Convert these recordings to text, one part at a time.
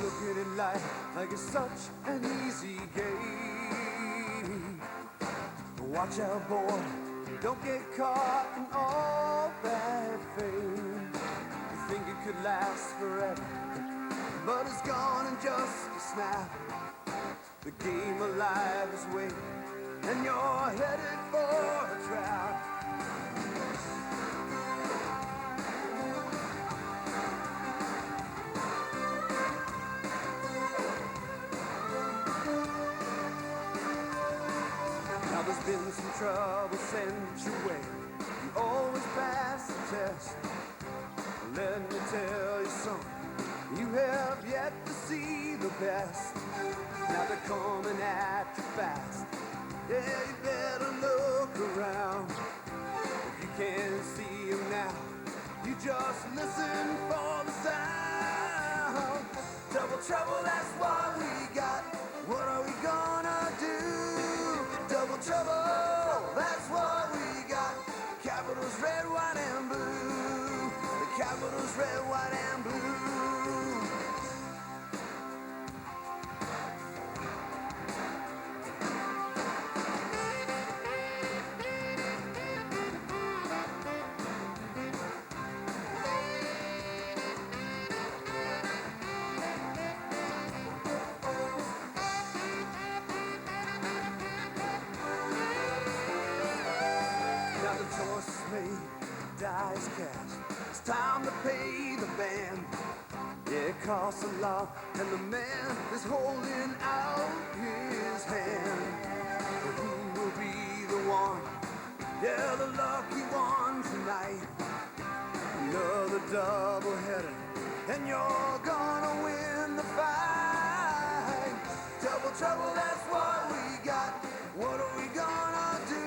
looking at life like it's such an easy game. Watch out, boy, don't get caught in all that fame. You think it could last forever, but it's gone in just a snap. The game of life is waiting, and you're headed for a trap. Now there's been some trouble sent your way. You always pass the test. Let me tell you something, you have yet to see the best. Now they're coming at you fast. Yeah, you better look around. If you can't see them now, you just listen for the sound. Double trouble, that's what we got. What are we gonna do? Double trouble, that's what we got. Capitals red, white, and blue. The capitals red, white, and blue. Dice cash. It's time to pay the band. Yeah, it costs a lot, and the man is holding out his hand. But who will be the one? Yeah, the lucky one tonight. Another doubleheader, and you're gonna win the fight. Double trouble, that's what we got. What are we gonna do?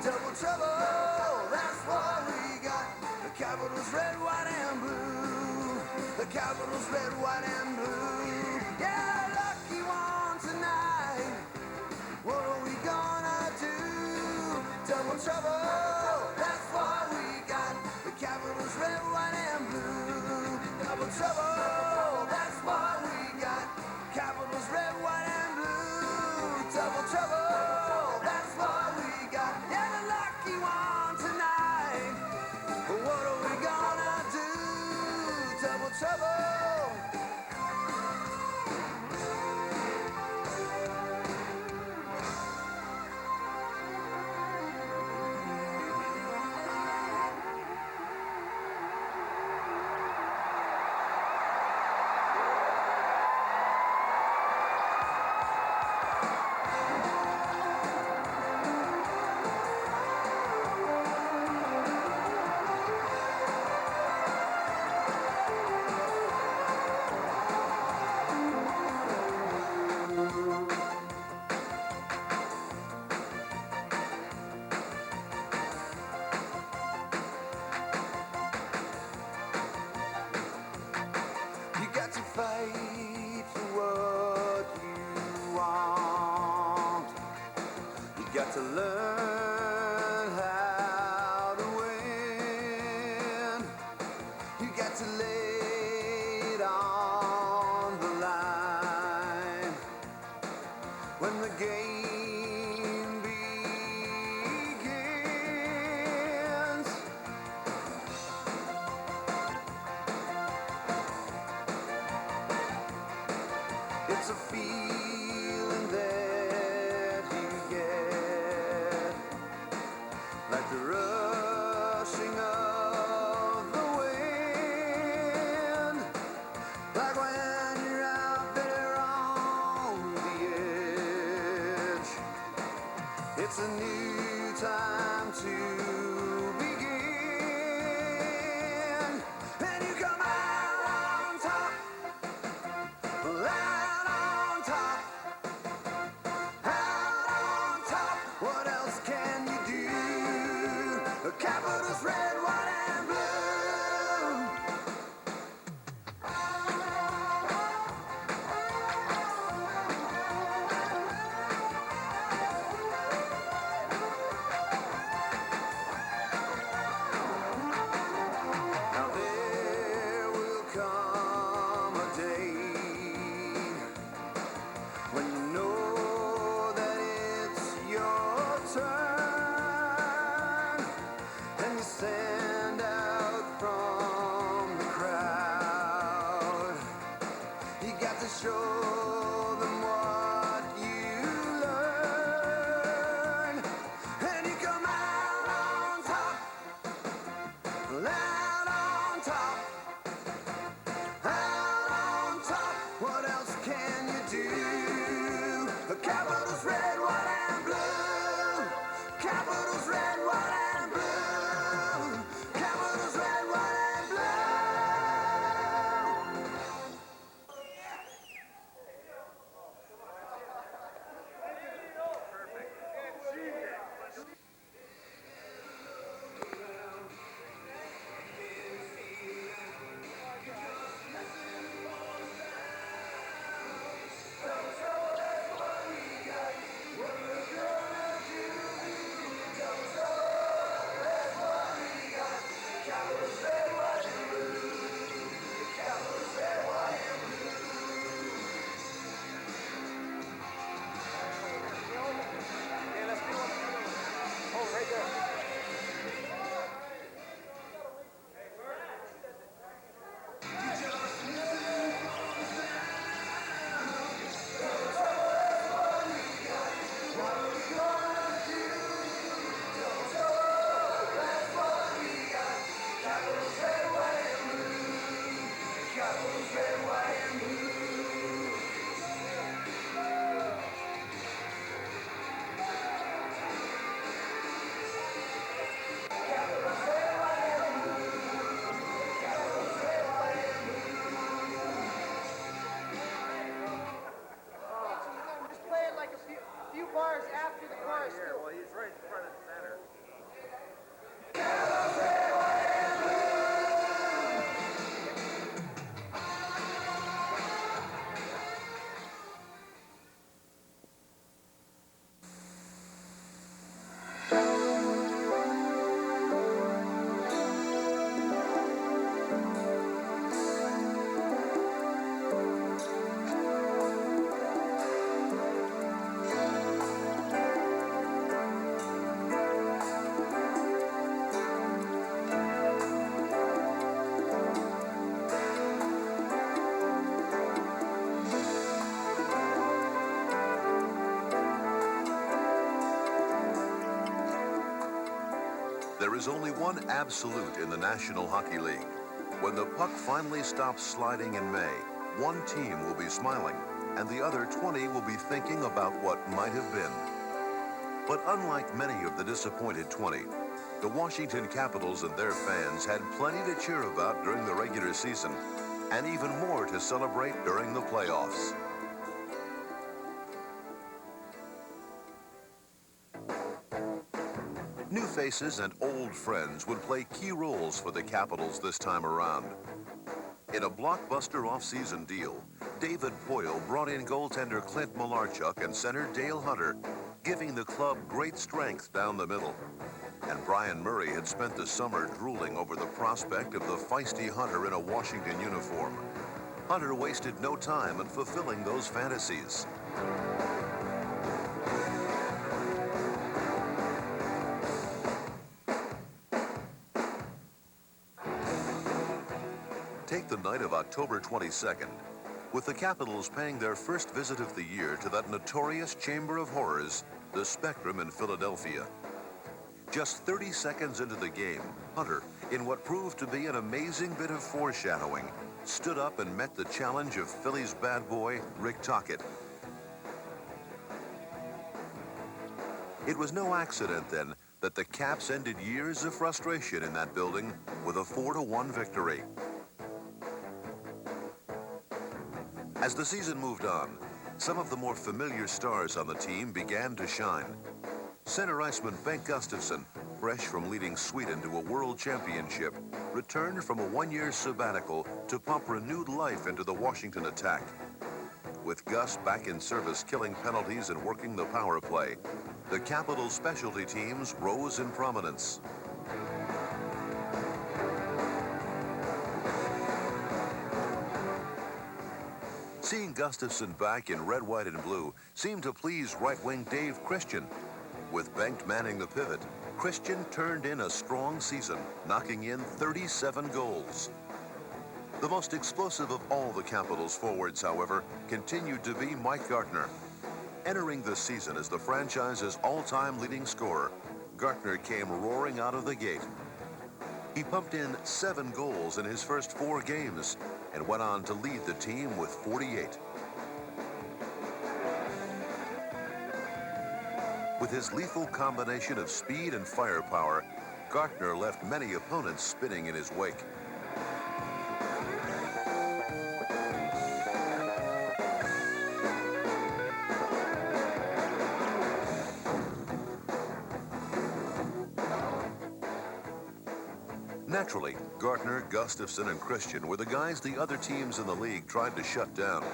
Double trouble, that's what we got. The capitals red, white, and blue. The capitals red, white, and blue. Yeah, lucky one tonight. What are we gonna do? Double trouble, that's what we got. The capitals red, white, and blue. Double trouble, that's what we got. Capitals red, white, and blue. Double trouble, that's what we got. Yeah, the lucky one tonight. But what are we gonna do? Double trouble. Fight for what you want. You got to learn how to win. You got to lay it on the line. When the game begins, it's a feeling that you get, like the rushing of the wind, like when you're out there on the edge. It's a new time to begin, and you come out on top. Out on top, what else can you do? The capitals red, white, and blue. You got to show them what you learn. And you come out on top, out on top, out on top. What else can you do? The Capitals red, white, and blue. Capitals red, white, and blue. Capitals red, white, and blue. Just play it like a few bars after the chorus. Well, he's right in front of the center. There is only one absolute in the National Hockey League. When the puck finally stops sliding in May, one team will be smiling, and the other 20 will be thinking about what might have been. But unlike many of the disappointed 20, the Washington Capitals and their fans had plenty to cheer about during the regular season, and even more to celebrate during the playoffs. New faces and old friends would play key roles for the Capitals this time around. In a blockbuster off-season deal, David Poile brought in goaltender Clint Malarchuk and center Dale Hunter, giving the club great strength down the middle. And Brian Murray had spent the summer drooling over the prospect of the feisty Hunter in a Washington uniform. Hunter wasted no time in fulfilling those fantasies. Take the night of October 22nd, with the Capitals paying their first visit of the year to that notorious Chamber of Horrors, the Spectrum in Philadelphia. Just 30 seconds into the game, Hunter, in what proved to be an amazing bit of foreshadowing, stood up and met the challenge of Philly's bad boy, Rick Tocchet. It was no accident, then, that the Caps ended years of frustration in that building with a 4-1 victory. As the season moved on, some of the more familiar stars on the team began to shine. Center iceman Bengt Gustafsson, fresh from leading Sweden to a world championship, returned from a one-year sabbatical to pump renewed life into the Washington attack. With Gus back in service killing penalties and working the power play, the Capitals' specialty teams rose in prominence. Seeing Gustafsson back in red, white, and blue seemed to please right-wing Dave Christian. With Bengt manning the pivot, Christian turned in a strong season, knocking in 37 goals. The most explosive of all the Capitals forwards, however, continued to be Mike Gartner. Entering the season as the franchise's all-time leading scorer, Gartner came roaring out of the gate. He pumped in 7 goals in his first 4 games and went on to lead the team with 48. With his lethal combination of speed and firepower, Gartner left many opponents spinning in his wake. Naturally, Gartner, Gustafson, and Christian were the guys the other teams in the league tried to shut down.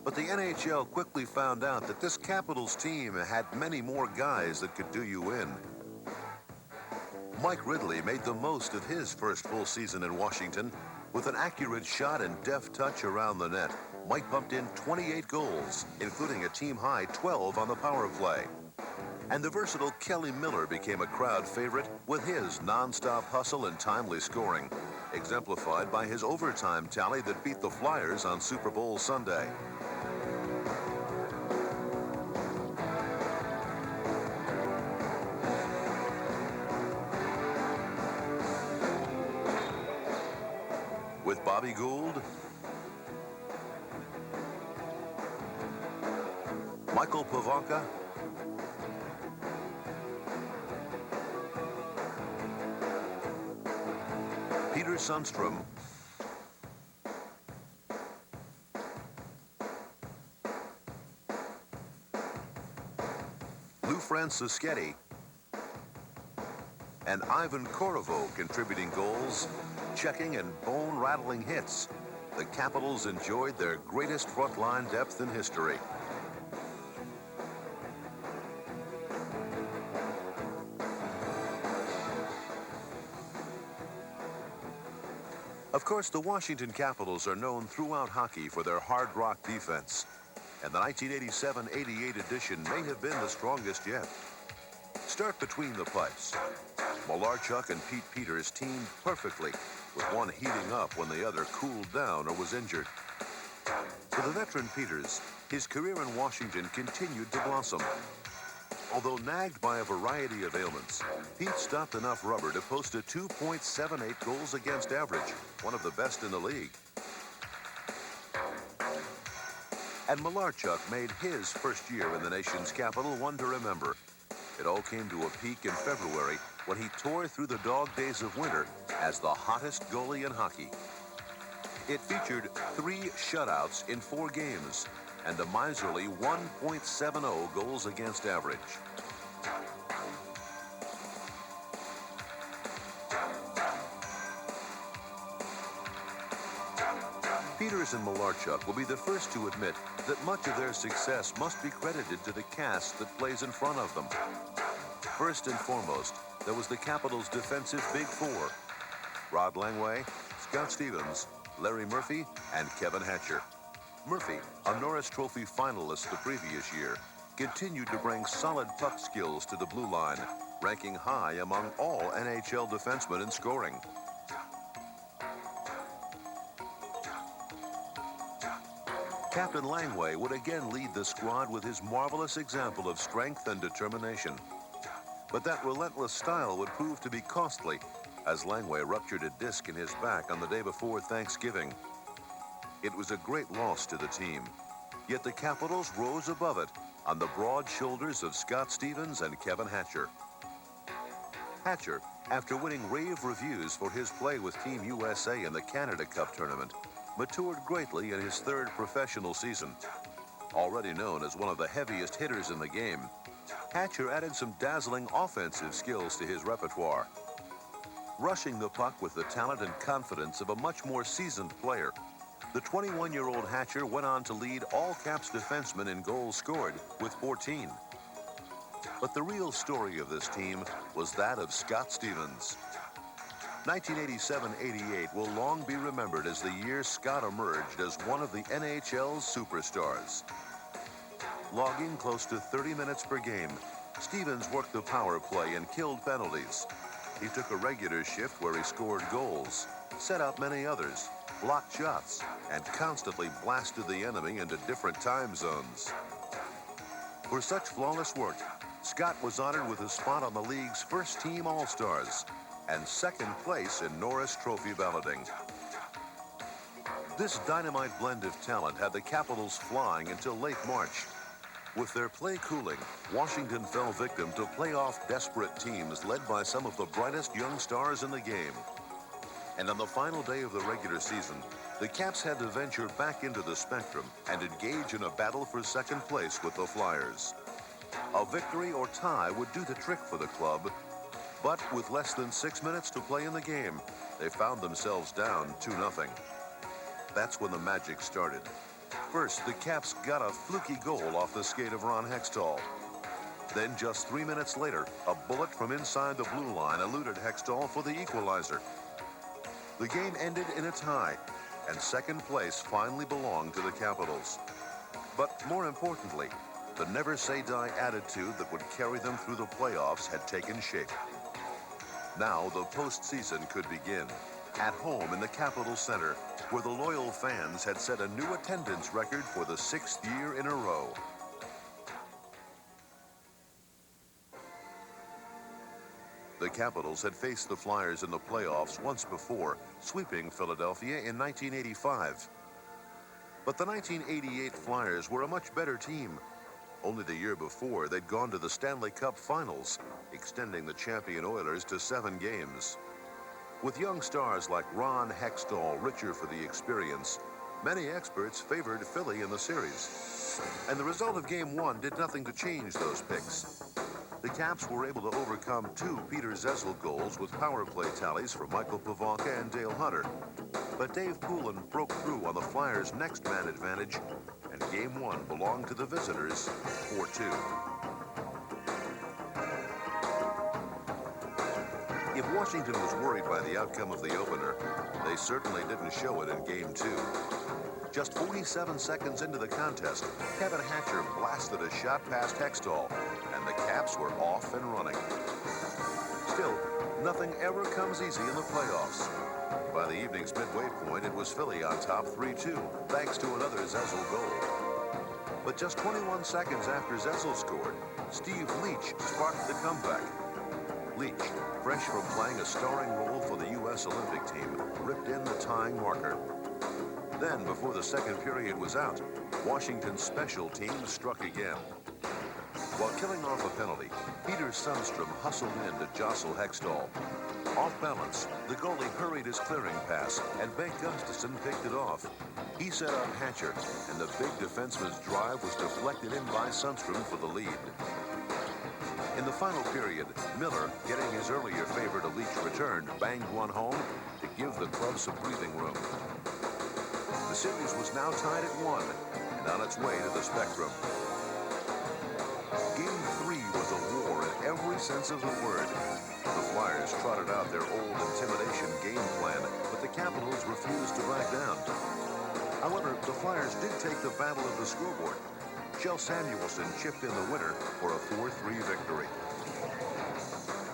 But the NHL quickly found out that this Capitals team had many more guys that could do you in. Mike Ridley made the most of his first full season in Washington. With an accurate shot and deft touch around the net, Mike pumped in 28 goals, including a team-high 12 on the power play. And the versatile Kelly Miller became a crowd favorite with his non-stop hustle and timely scoring, exemplified by his overtime tally that beat the Flyers on Super Bowl Sunday. With Bobby Gould, Michael Pavanka, Peter Sundstrom, Lou Francischetti, and Ivan Korovo contributing goals, checking and bone-rattling hits, the Capitals enjoyed their greatest frontline depth in history. Of course, the Washington Capitals are known throughout hockey for their hard rock defense, and the 1987-88 edition may have been the strongest yet. Start between the pipes. Malarchuk and Pete Peters teamed perfectly, with one heating up when the other cooled down or was injured. For the veteran Peters, his career in Washington continued to blossom. Although nagged by a variety of ailments, Pete stopped enough rubber to post a 2.78 goals against average, one of the best in the league. And Malarchuk made his first year in the nation's capital one to remember. It all came to a peak in February when he tore through the dog days of winter as the hottest goalie in hockey. It featured 3 shutouts in 4 games and a miserly 1.70 goals against average. Peters and Malarchuk will be the first to admit that much of their success must be credited to the cast that plays in front of them. First and foremost, there was the Capitals' defensive Big Four: Rod Langway, Scott Stevens, Larry Murphy, and Kevin Hatcher. Murphy, a Norris Trophy finalist the previous year, continued to bring solid puck skills to the blue line, ranking high among all NHL defensemen in scoring. Captain Langway would again lead the squad with his marvelous example of strength and determination. But that relentless style would prove to be costly, as Langway ruptured a disc in his back on the day before Thanksgiving. It was a great loss to the team, yet the Capitals rose above it on the broad shoulders of Scott Stevens and Kevin Hatcher. Hatcher, after winning rave reviews for his play with Team USA in the Canada Cup tournament, matured greatly in his 3rd professional season. Already known as one of the heaviest hitters in the game, Hatcher added some dazzling offensive skills to his repertoire. Rushing the puck with the talent and confidence of a much more seasoned player, the 21-year-old Hatcher went on to lead all Caps defensemen in goals scored with 14. But the real story of this team was that of Scott Stevens. 1987-88 will long be remembered as the year Scott emerged as one of the NHL's superstars. Logging close to 30 minutes per game, Stevens worked the power play and killed penalties. He took a regular shift where he scored goals, set up many others, blocked shots, and constantly blasted the enemy into different time zones. For such flawless work, Scott was honored with a spot on the league's first-team All-Stars and second place in Norris Trophy balloting. This dynamite blend of talent had the Capitals flying until late March. With their play cooling, Washington fell victim to playoff desperate teams led by some of the brightest young stars in the game. And on the final day of the regular season, the Caps had to venture back into the Spectrum and engage in a battle for second place with the Flyers. A victory or tie would do the trick for the club, but with less than 6 minutes to play in the game, they found themselves down 2-0. That's when the magic started. First, the Caps got a fluky goal off the skate of Ron Hextall. Then, just 3 minutes later, a bullet from inside the blue line eluded Hextall for the equalizer. The game ended in a tie, and second place finally belonged to the Capitals. But more importantly, the never-say-die attitude that would carry them through the playoffs had taken shape. Now the postseason could begin, at home in the Capitol Center, where the loyal fans had set a new attendance record for the 6th year in a row. The Capitals had faced the Flyers in the playoffs once before, sweeping Philadelphia in 1985. But the 1988 Flyers were a much better team. Only the year before, they'd gone to the Stanley Cup Finals, extending the champion Oilers to 7 games. With young stars like Ron Hextall richer for the experience, many experts favored Philly in the series. And the result of Game 1 did nothing to change those picks. The Caps were able to overcome 2 Peter Zezel goals with power play tallies for Michael Pavelka and Dale Hunter. But Dave Poulin broke through on the Flyers' next man advantage, and Game 1 belonged to the visitors 4-2. If Washington was worried by the outcome of the opener, they certainly didn't show it in Game 2. Just 47 seconds into the contest, Kevin Hatcher blasted a shot past Hextall, and the Caps were off and running. Still, nothing ever comes easy in the playoffs. By the evening's midway point, it was Philly on top 3-2, thanks to another Zezel goal. But just 21 seconds after Zezel scored, Steve Leach sparked the comeback. Leach, fresh from playing a starring role for the U.S. Olympic team, ripped in the tying marker. Then, before the second period was out, Washington's special teams struck again. While killing off a penalty, Peter Sundstrom hustled in to jostle Hextall. Off balance, the goalie hurried his clearing pass, and Bengt Gustafsson picked it off. He set up Hatcher, and the big defenseman's drive was deflected in by Sundstrom for the lead. In the final period, Miller, getting his earlier favor to Leach return, banged one home to give the club some breathing room. The series was now tied at 1 and on its way to the Spectrum. Game 3 was a war in every sense of the word. The Flyers trotted out their old intimidation game plan, but the Capitals refused to back down. However, the Flyers did take the battle of the scoreboard. Kjell Samuelsson chipped in the winner for a 4-3 victory.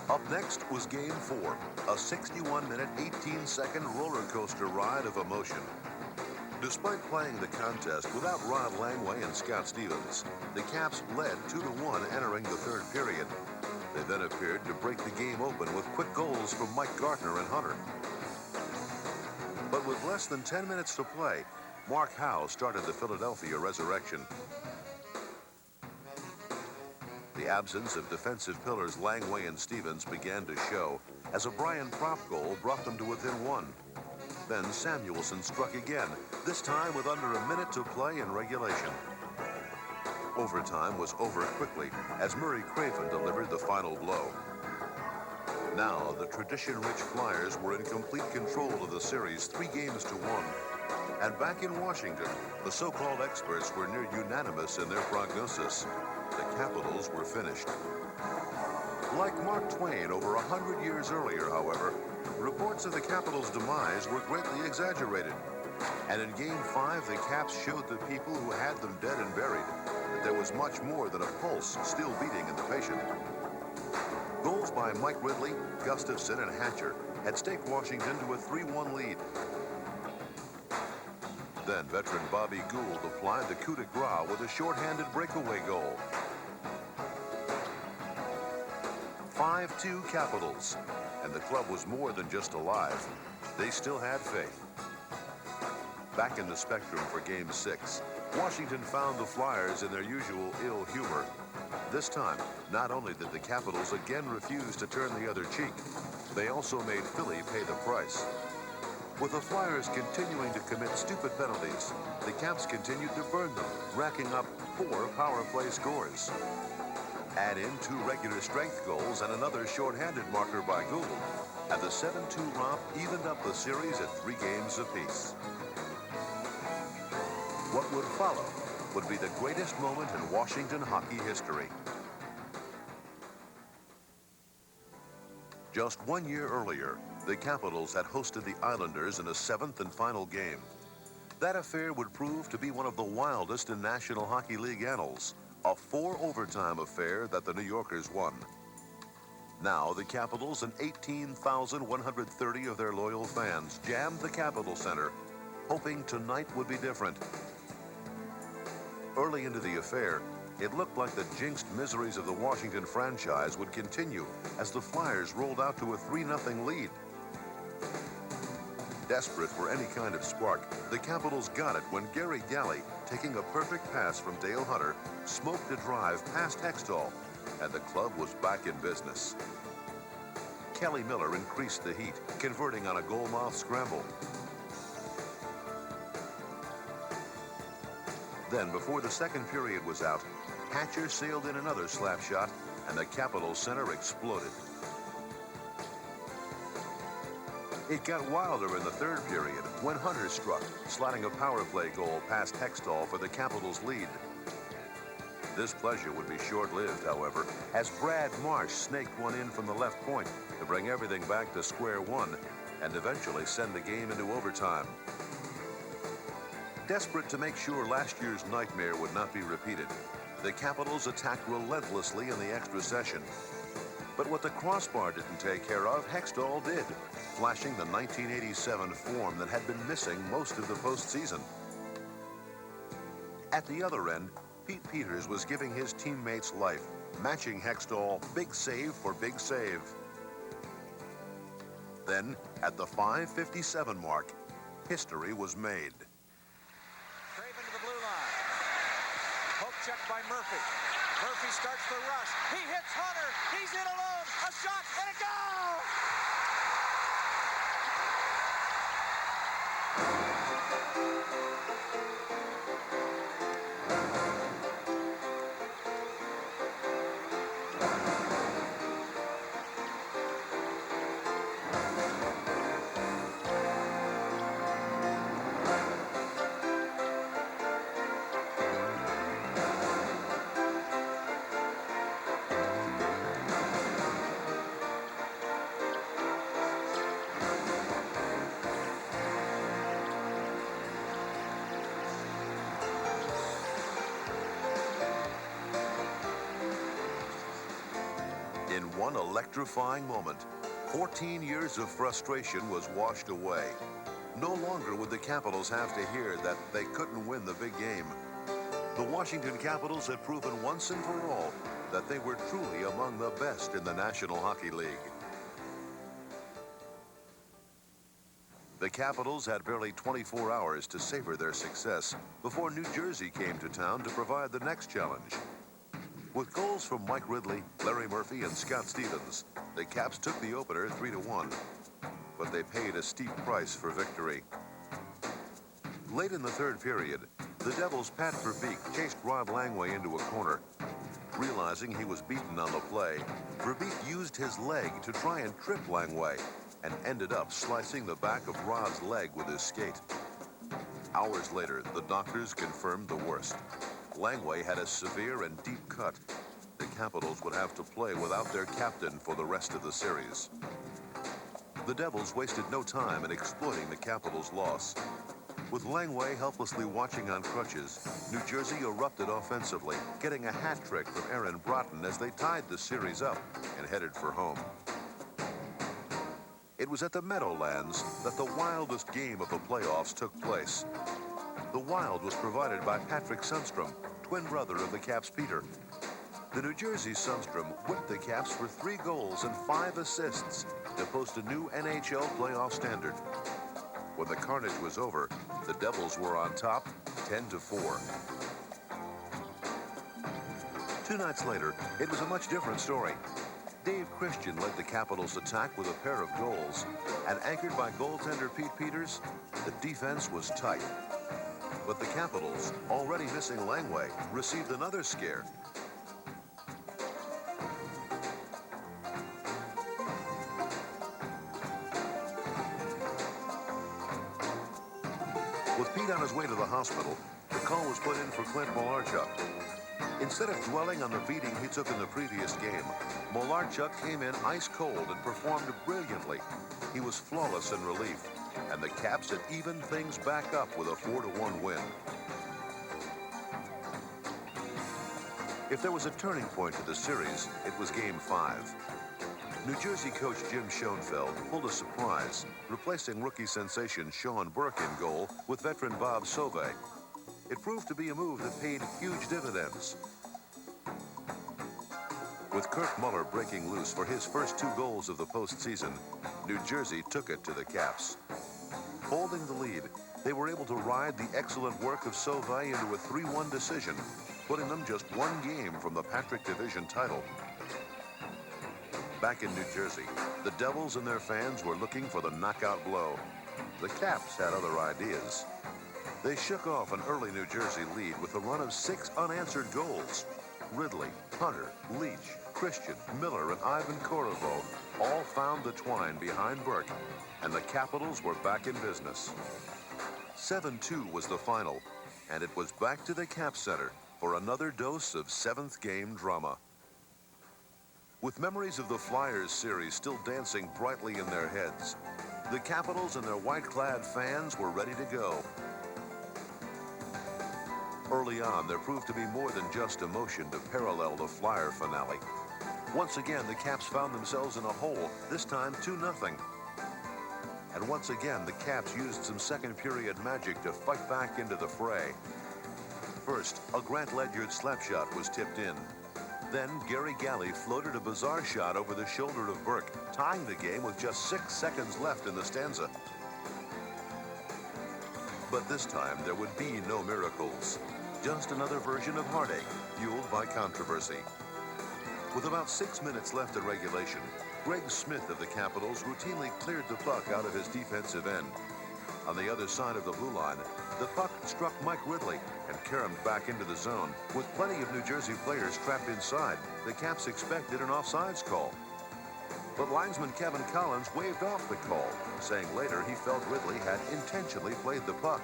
Up next was Game 4, a 61-minute, 18-second roller coaster ride of emotion. Despite playing the contest without Rod Langway and Scott Stevens, the Caps led 2-1 entering the third period. They then appeared to break the game open with quick goals from Mike Gartner and Hunter. But with less than 10 minutes to play, Mark Howe started the Philadelphia resurrection. The absence of defensive pillars Langway and Stevens began to show as a Brian Propp goal brought them to within 1. Then Samuelsson struck again, this time with under a minute to play in regulation. Overtime was over quickly as Murray Craven delivered the final blow. Now the tradition-rich Flyers were in complete control of the series 3-1. And back in Washington, the so-called experts were near unanimous in their prognosis. The Capitals were finished. Like Mark Twain over 100 years earlier, however, reports of the Capitals' demise were greatly exaggerated. And in Game 5, the Caps showed the people who had them dead and buried that there was much more than a pulse still beating in the patient. Goals by Mike Ridley, Gustafsson, and Hatcher had staked Washington to a 3-1 lead. Then veteran Bobby Gould applied the coup de grace with a shorthanded breakaway goal. 5-2 Capitals, and the club was more than just alive. They still had faith. Back in the Spectrum for Game 6, Washington found the Flyers in their usual ill humor. This time, not only did the Capitals again refuse to turn the other cheek, they also made Philly pay the price. With the Flyers continuing to commit stupid penalties, the Caps continued to burn them, racking up 4 power play scores. Add in 2 regular strength goals and another shorthanded marker by Gould, and the 7-2 romp evened up the series at 3 games apiece. What would follow would be the greatest moment in Washington hockey history. Just 1 year earlier, the Capitals had hosted the Islanders in a 7th and final game. That affair would prove to be one of the wildest in National Hockey League annals, a 4-overtime affair that the New Yorkers won. Now, the Capitals and 18,130 of their loyal fans jammed the Capitol Center, hoping tonight would be different. Early into the affair, it looked like the jinxed miseries of the Washington franchise would continue as the Flyers rolled out to a 3-0 lead. Desperate for any kind of spark, the Capitals got it when Gary Galley, taking a perfect pass from Dale Hunter, smoked a drive past Hextall, and the club was back in business. Kelly Miller increased the heat, converting on a goal-mouth scramble. Then, before the second period was out, Hatcher sailed in another slap shot, and the Capitol Center exploded. It got wilder in the third period when Hunter struck, sliding a power play goal past Hextall for the Capitals' lead. This pleasure would be short-lived, however, as Brad Marsh snaked one in from the left point to bring everything back to square one and eventually send the game into overtime. Desperate to make sure last year's nightmare would not be repeated, the Capitals attacked relentlessly in the extra session. But what the crossbar didn't take care of, Hextall did, flashing the 1987 form that had been missing most of the postseason. At the other end, Pete Peters was giving his teammates life, matching Hextall big save for big save. Then, at the 5:57 mark, history was made. Craven to the blue line. Poke check by Murphy. Murphy starts the rush. He hits Hunter. He's in alone. A shot and a goal! In one electrifying moment, 14 years of frustration was washed away. No longer would the Capitals have to hear that they couldn't win the big game. The Washington Capitals had proven once and for all that they were truly among the best in the National Hockey League. The Capitals had barely 24 hours to savor their success before New Jersey came to town to provide the next challenge. With goals from Mike Ridley, Larry Murphy, and Scott Stevens, the Caps took the opener 3-1, but they paid a steep price for victory. Late in the third period, the Devils' Pat Verbeek chased Rod Langway into a corner. Realizing he was beaten on the play, Verbeek used his leg to try and trip Langway and ended up slicing the back of Rod's leg with his skate. Hours later, the doctors confirmed the worst. Langway had a severe and deep cut. The Capitals would have to play without their captain for the rest of the series. The Devils wasted no time in exploiting the Capitals' loss. With Langway helplessly watching on crutches, New Jersey erupted offensively, getting a hat trick from Aaron Broughton as they tied the series up and headed for home. It was at the Meadowlands that the wildest game of the playoffs took place. The Wild was provided by Patrick Sundstrom, twin brother of the Caps' Peter. The New Jersey Sundstrom whipped the Caps for 3 goals and 5 assists to post a new NHL playoff standard. When the carnage was over, the Devils were on top, 10-4. 2 nights later, it was a much different story. Dave Christian led the Capitals' attack with a pair of goals, and anchored by goaltender Pete Peters, the defense was tight. But the Capitals, already missing Langway, received another scare. With Pete on his way to the hospital, the call was put in for Clint Malarchuk. Instead of dwelling on the beating he took in the previous game, Malarchuk came in ice cold and performed brilliantly. He was flawless in relief, and the Caps had evened things back up with a 4-1 win. If there was a turning point to the series, it was Game 5. New Jersey coach Jim Schoenfeld pulled a surprise, replacing rookie sensation Sean Burke in goal with veteran Bob Sauvé. It proved to be a move that paid huge dividends. With Kirk Muller breaking loose for his first 2 goals of the postseason, New Jersey took it to the Caps. Holding the lead, they were able to ride the excellent work of Sauvé into a 3-1 decision, putting them just 1 game from the Patrick Division title. Back in New Jersey, the Devils and their fans were looking for the knockout blow. The Caps had other ideas. They shook off an early New Jersey lead with a run of 6 unanswered goals. Ridley, Hunter, Leach, Christian, Miller, and Ivan Korovo all found the twine behind Burke, and the Capitals were back in business. 7-2 was the final, and it was back to the Cap Center for another dose of 7th game drama. With memories of the Flyers series still dancing brightly in their heads, the Capitals and their white-clad fans were ready to go. Early on, there proved to be more than just emotion to parallel the Flyer finale. Once again, the Caps found themselves in a hole, this time 2-0. And once again, the Caps used some second-period magic to fight back into the fray. First, a Grant Ledyard slapshot was tipped in. Then, Gary Galley floated a bizarre shot over the shoulder of Burke, tying the game with just 6 seconds left in the stanza. But this time, there would be no miracles. Just another version of heartache, fueled by controversy. With about 6 minutes left in regulation, Greg Smith of the Capitals routinely cleared the puck out of his defensive end. On the other side of the blue line, the puck struck Mike Ridley and caromed back into the zone. With plenty of New Jersey players trapped inside, the Caps expected an offsides call. But linesman Kevin Collins waved off the call, saying later he felt Ridley had intentionally played the puck.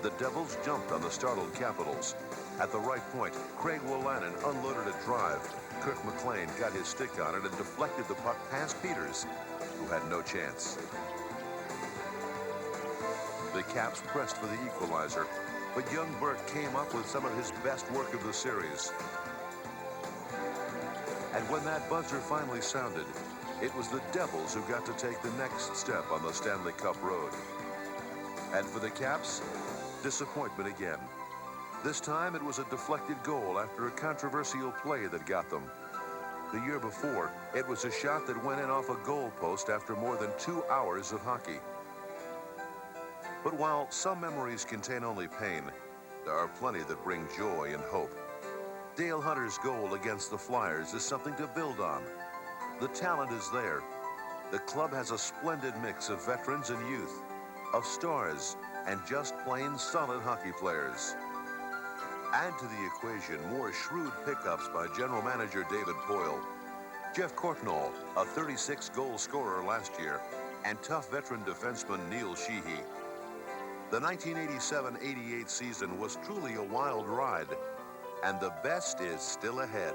The Devils jumped on the startled Capitals. At the right point, Craig Wolanin unloaded a drive. Kirk McLean got his stick on it and deflected the puck past Peters, who had no chance. The Caps pressed for the equalizer, but young Burke came up with some of his best work of the series. And when that buzzer finally sounded, it was the Devils who got to take the next step on the Stanley Cup road. And for the Caps, disappointment again. This time it was a deflected goal after a controversial play that got them. The year before, it was a shot that went in off a goal post after more than 2 hours of hockey. But while some memories contain only pain, there are plenty that bring joy and hope. Dale Hunter's goal against the Flyers is something to build on. The talent is there. The club has a splendid mix of veterans and youth, of stars and just plain solid hockey players. Add to the equation more shrewd pickups by general manager David Poile, Jeff Courtnall, a 36-goal scorer last year, and tough veteran defenseman Neil Sheehy. The 1987-88 season was truly a wild ride, and the best is still ahead.